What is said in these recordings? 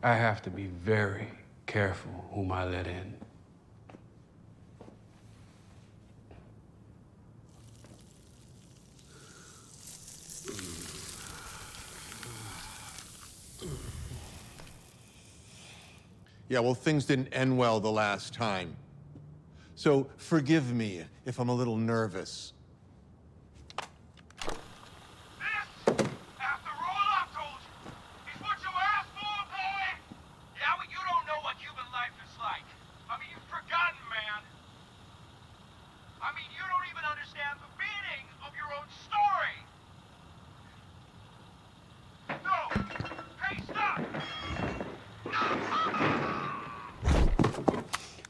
I have to be very careful whom I let in. Yeah, well, things didn't end well the last time. So forgive me if I'm a little nervous.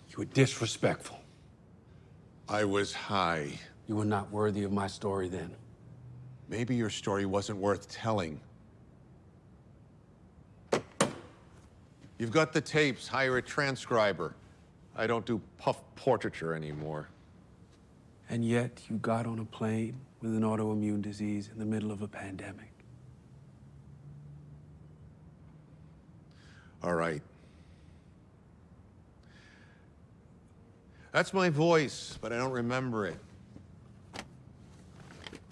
You were disrespectful. I was high. You were not worthy of my story then. Maybe your story wasn't worth telling. You've got the tapes. Hire a transcriber. I don't do puff portraiture anymore. And yet you got on a plane with an autoimmune disease in the middle of a pandemic. All right. That's my voice, but I don't remember it.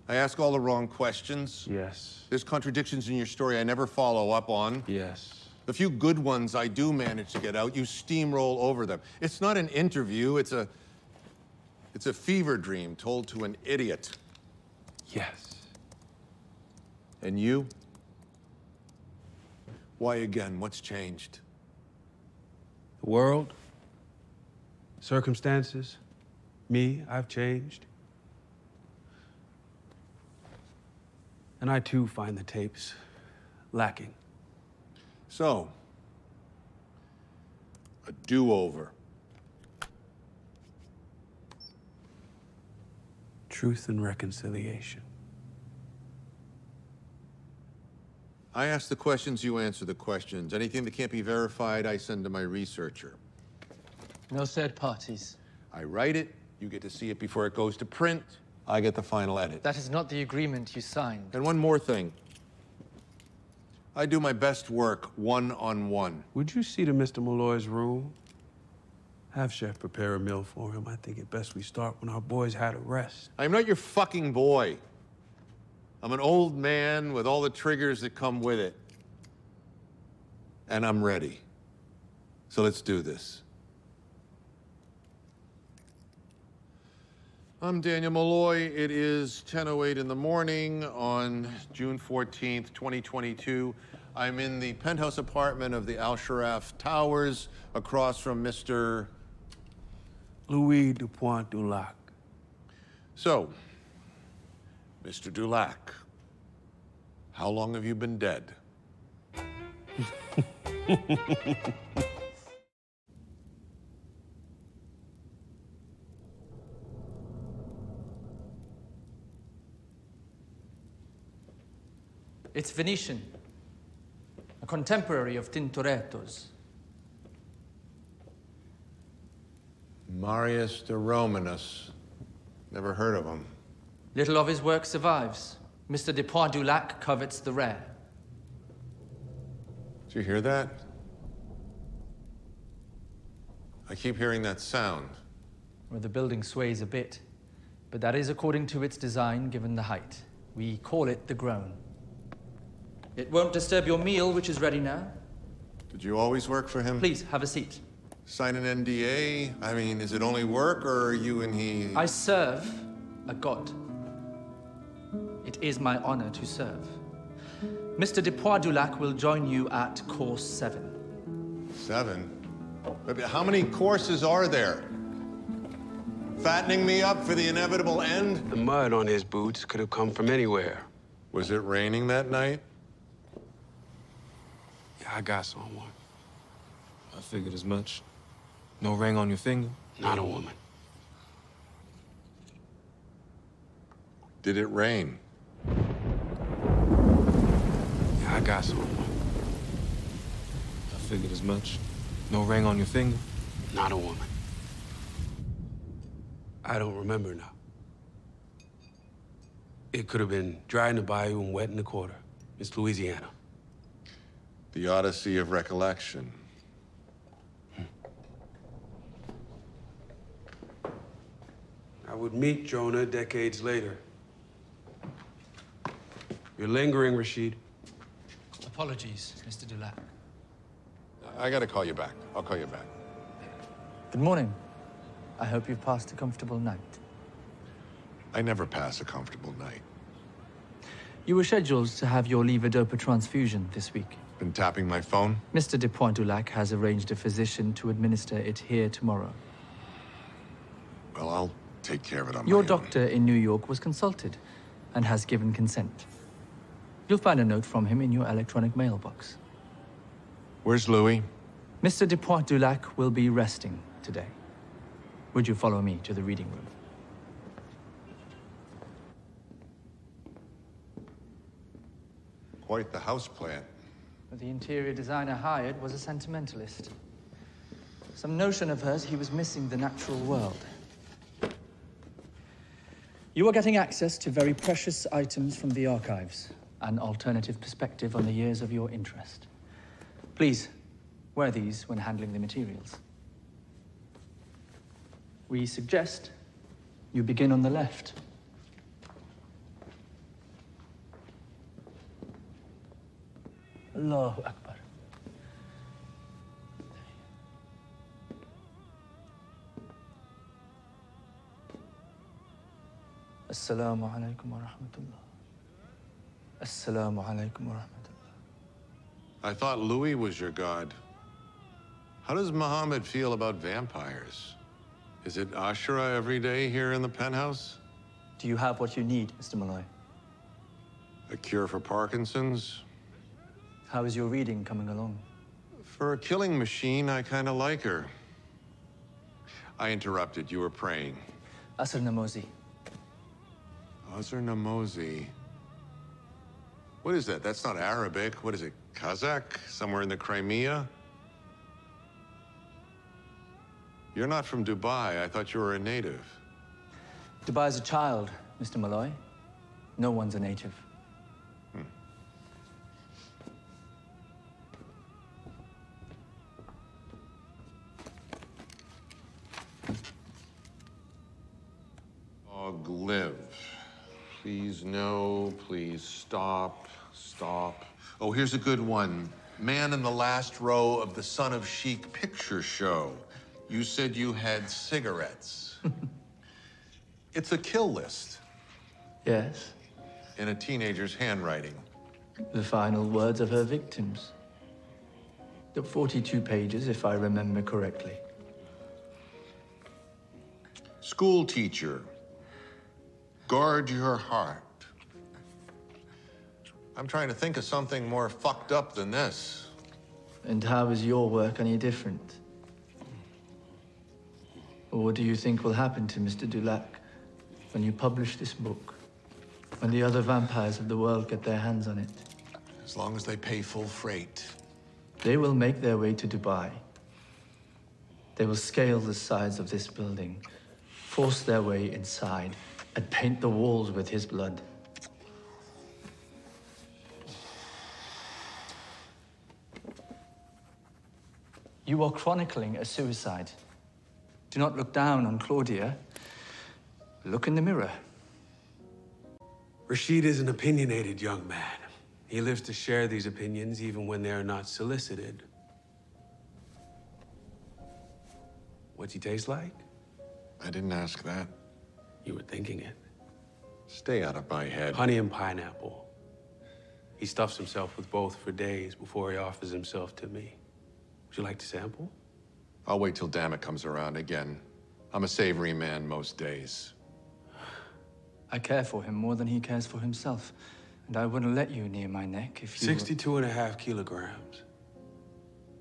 I ask all the wrong questions. Yes. There's contradictions in your story I never follow up on. Yes. The few good ones I do manage to get out, you steamroll over them. It's not an interview, it's a fever dream told to an idiot. Yes. And you? Why again? What's changed? The world, circumstances, me, I've changed. And I too find the tapes lacking. So, a do-over. Truth and reconciliation. I ask the questions, you answer the questions. Anything that can't be verified, I send to my researcher. No third parties. I write it, you get to see it before it goes to print, I get the final edit. That is not the agreement you signed. And one more thing. I do my best work one-on-one. Would you see to Mr. Malloy's room? Have Chef prepare a meal for him. I think it best we start when our boys had a rest. I'm not your fucking boy. I'm an old man with all the triggers that come with it. And I'm ready. So let's do this. I'm Daniel Malloy. It is 10:08 in the morning on June 14th, 2022. I'm in the penthouse apartment of the Al Sharaf Towers across from Mr. Louis Dupont Dulac. So, Mr. Dulac, how long have you been dead? It's Venetian, a contemporary of Tintoretto's. Marius de Romanus. Never heard of him. Little of his work survives. Mr. Dupont Dulac covets the rare. Did you hear that? I keep hearing that sound. Well, the building sways a bit, but that is according to its design, given the height. We call it the groan. It won't disturb your meal, which is ready now. Did you always work for him? Please, have a seat. Sign an NDA? I mean, is it only work, or are you and he... I serve a god. It is my honor to serve. Mr. Dupont Dulac will join you at course 7. 7? But how many courses are there? Fattening me up for the inevitable end? The mud on his boots could have come from anywhere. Was it raining that night? Yeah, I got someone. I figured as much. No ring on your finger? Not a woman. Did it rain? Yeah, I got someone. I figured as much. No ring on your finger? Not a woman. I don't remember now. It could have been dry in the bayou and wet in the quarter. It's Louisiana. The Odyssey of Recollection. I would meet Jonah decades later. You're lingering, Rashid. Apologies, Mr. Dulac. I gotta call you back. I'll call you back. Good morning. I hope you've passed a comfortable night. I never pass a comfortable night. You were scheduled to have your levodopa transfusion this week. Been tapping my phone? Mr. de Pointe-du-Lac has arranged a physician to administer it here tomorrow. Well, I'll take care of it on Your my own. doctor in New York was consulted and has given consent. You'll find a note from him in your electronic mailbox. Where's Louis? Mr. de Pointe-du-Lac will be resting today. Would you follow me to the reading room? Quite the houseplant. The interior designer hired was a sentimentalist. Some notion of hers he was missing the natural world. You are getting access to very precious items from the archives, an alternative perspective on the years of your interest. Please, wear these when handling the materials. We suggest you begin on the left. Allahu Akbar. Assalamu alaikum wa rahmatullah. Assalamu alaikum wa rahmatullah. I thought Louis was your god. How does Muhammad feel about vampires? Is it Ashura every day here in the penthouse? Do you have what you need, Mr. Malloy? A cure for Parkinson's? How is your reading coming along? For a killing machine, I kind of like her. I interrupted. You were praying. Asr Namozi. Azar Namozi. What is that? That's not Arabic. What is it? Kazakh? Somewhere in the Crimea? You're not from Dubai. I thought you were a native. Dubai is a child, Mr. Malloy. No one's a native. Dog live. Please no, please stop, stop. Oh, here's a good one. Man in the last row of the Son of Chic picture show. You said you had cigarettes. It's a kill list Yes. in a teenager's handwriting. The final words of her victims. The 42 pages, if I remember correctly. School teacher. Guard your heart. I'm trying to think of something more fucked up than this. And how is your work any different? Or what do you think will happen to Mr. Dulac when you publish this book? When the other vampires of the world get their hands on it? As long as they pay full freight. They will make their way to Dubai. They will scale the sides of this building, force their way inside, and paint the walls with his blood. You are chronicling a suicide. Do not look down on Claudia. Look in the mirror. Rashid is an opinionated young man. He lives to share these opinions even when they are not solicited. What's he taste like? I didn't ask that. You were thinking it. Stay out of my head. Honey and pineapple. He stuffs himself with both for days before he offers himself to me. Would you like to sample? I'll wait till Dammit comes around again. I'm a savory man most days. I care for him more than he cares for himself. And I wouldn't let you near my neck if you 62.5 kilograms.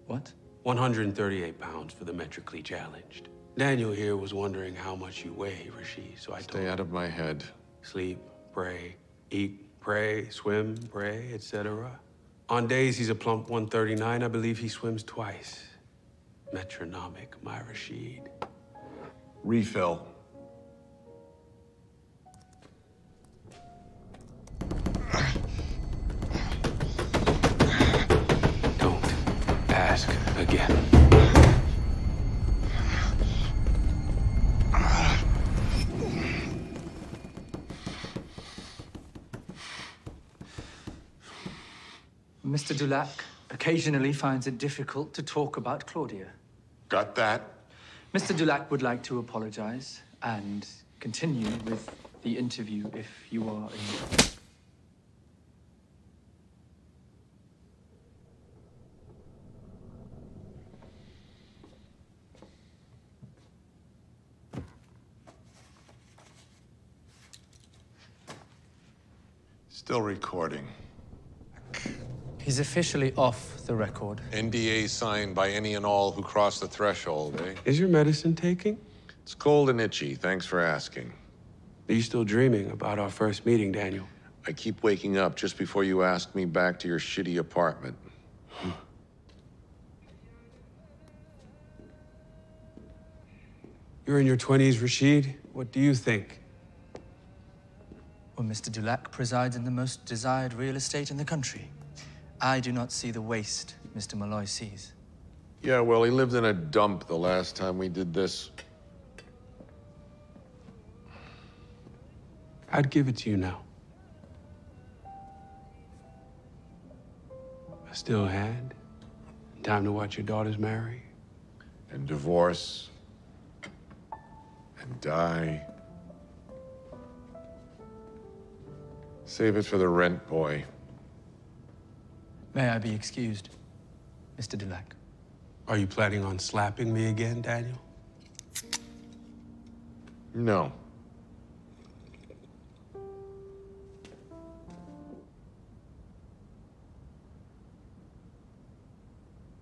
What? 138 pounds for the metrically challenged. Daniel here was wondering how much you weigh, Rashid, so I told Stay him. out of my head. Sleep, pray, eat, pray, swim, pray, etc. On days he's a plump 139, I believe he swims twice. Metronomic, my Rashid. Refill. Don't Mr. Dulac occasionally finds it difficult to talk about Claudia. Got that? Mr. Dulac would like to apologize and continue with the interview if you are in. Still recording. He's officially off the record. NDA signed by any and all who cross the threshold, eh? Is your medicine taking? It's cold and itchy. Thanks for asking. Are you still dreaming about our first meeting, Daniel? I keep waking up just before you ask me back to your shitty apartment. You're in your 20s, Rashid. What do you think? Well, Mr. Dulac presides in the most desired real estate in the country. I do not see the waste Mr. Malloy sees. Yeah, well, he lived in a dump the last time we did this. I'd give it to you now. I still had time to watch your daughters marry. And divorce. And die. Save it for the rent boy. May I be excused, Mr. Dulac? Are you planning on slapping me again, Daniel? No.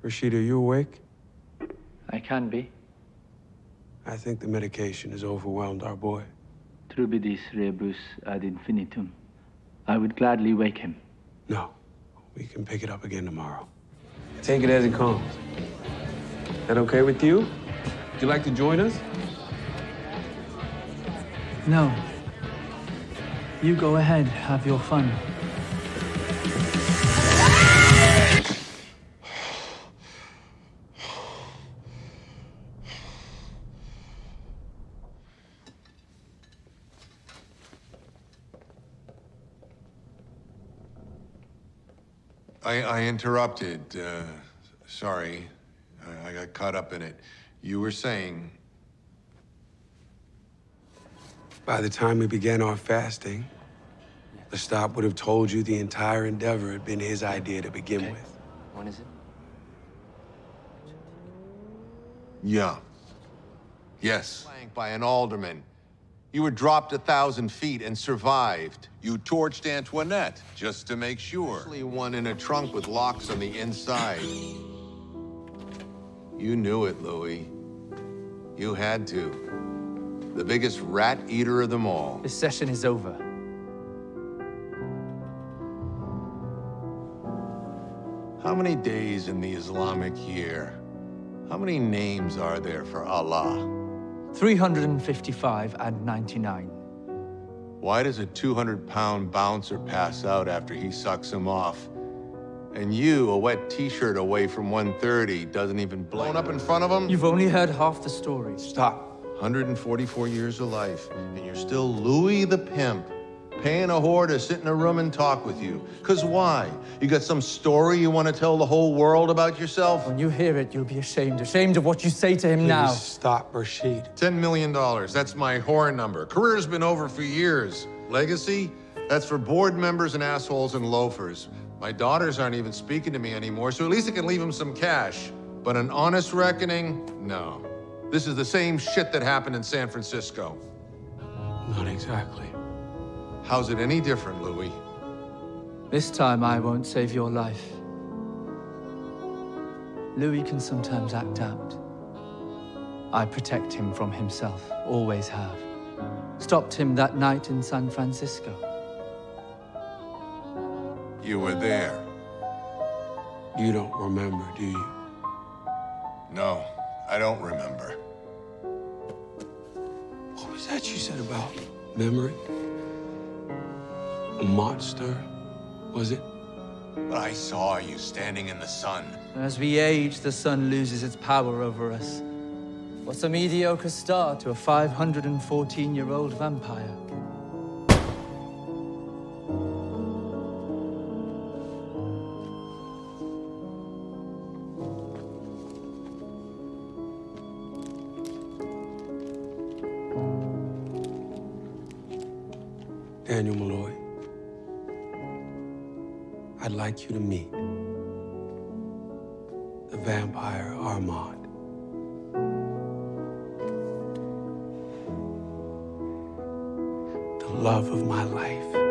Rashid, are you awake? I can be. I think the medication has overwhelmed our boy. Trubidis rebus ad infinitum. I would gladly wake him. No, we can pick it up again tomorrow. Take it as it comes. That okay with you? Would you like to join us? No. You go ahead, have your fun. I interrupted. Sorry. I got caught up in it. You were saying... By the time we began our fasting, the stop would have told you the entire endeavor had been his idea to begin with. When is it? Yeah. Yes. Flanked by an alderman. You were dropped 1,000 feet and survived. You torched Antoinette, just to make sure. Especially one in a trunk with locks on the inside. You knew it, Louis. You had to. The biggest rat eater of them all. This session is over. How many days in the Islamic year? How many names are there for Allah? 355 and 99. Why does a 200-pound bouncer pass out after he sucks him off? And you, a wet t-shirt away from 130, doesn't even blown up in front of him? You've only heard half the story. Stop. 144 years of life, and you're still Louis the pimp, paying a whore to sit in a room and talk with you. 'Cause why? You got some story you want to tell the whole world about yourself? When you hear it, you'll be ashamed. Ashamed of what you say to him now. Please stop, Rashid. $10 million, that's my whore number. Career's been over for years. Legacy? That's for board members and assholes and loafers. My daughters aren't even speaking to me anymore, so at least I can leave them some cash. But an honest reckoning? No. This is the same shit that happened in San Francisco. Not exactly. How's it any different, Louis? This time I won't save your life. Louis can sometimes act out. I protect him from himself, always have. Stopped him that night in San Francisco. You were there. You don't remember, do you? No, I don't remember. What was that you said about memory? A monster, was it? But I saw you standing in the sun. As we age, the sun loses its power over us. What's a mediocre star to a 514-year-old vampire? Daniel Malloy, I'd like you to meet the vampire Armand. The love of my life.